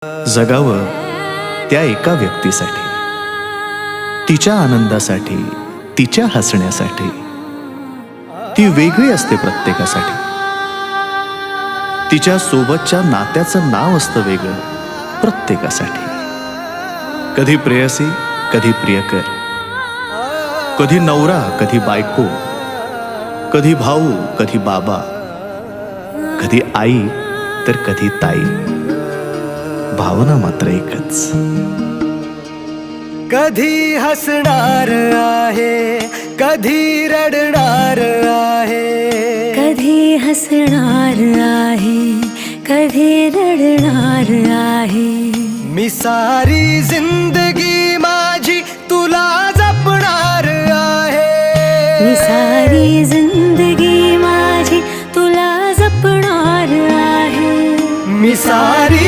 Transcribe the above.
जगावं त्या एका व्यक्तीसाठी, तिच्या आनंदासाठी, तिच्या हसण्यासाठी. ती वेगळी असते प्रत्येकासाठी. तिच्या सोबतच्या नात्याचं नाव असतं वेगळं प्रत्येकासाठी. कधी प्रेयसी, कधी प्रियकर, कधी नवरा, कधी बायको, कधी भाऊ, कधी बाबा, कधी आई तर कधी ताई. भावना मात्र एकच. कधी हसणार आहे, कधी रडणार आहे, कधी हसणार आहे, कधी रडणार आहे. मी सारी जिंदगी माझी तुला जपणार आहे. मी सारी जिंदगी माझी तुला जपणार आहे. मी सारी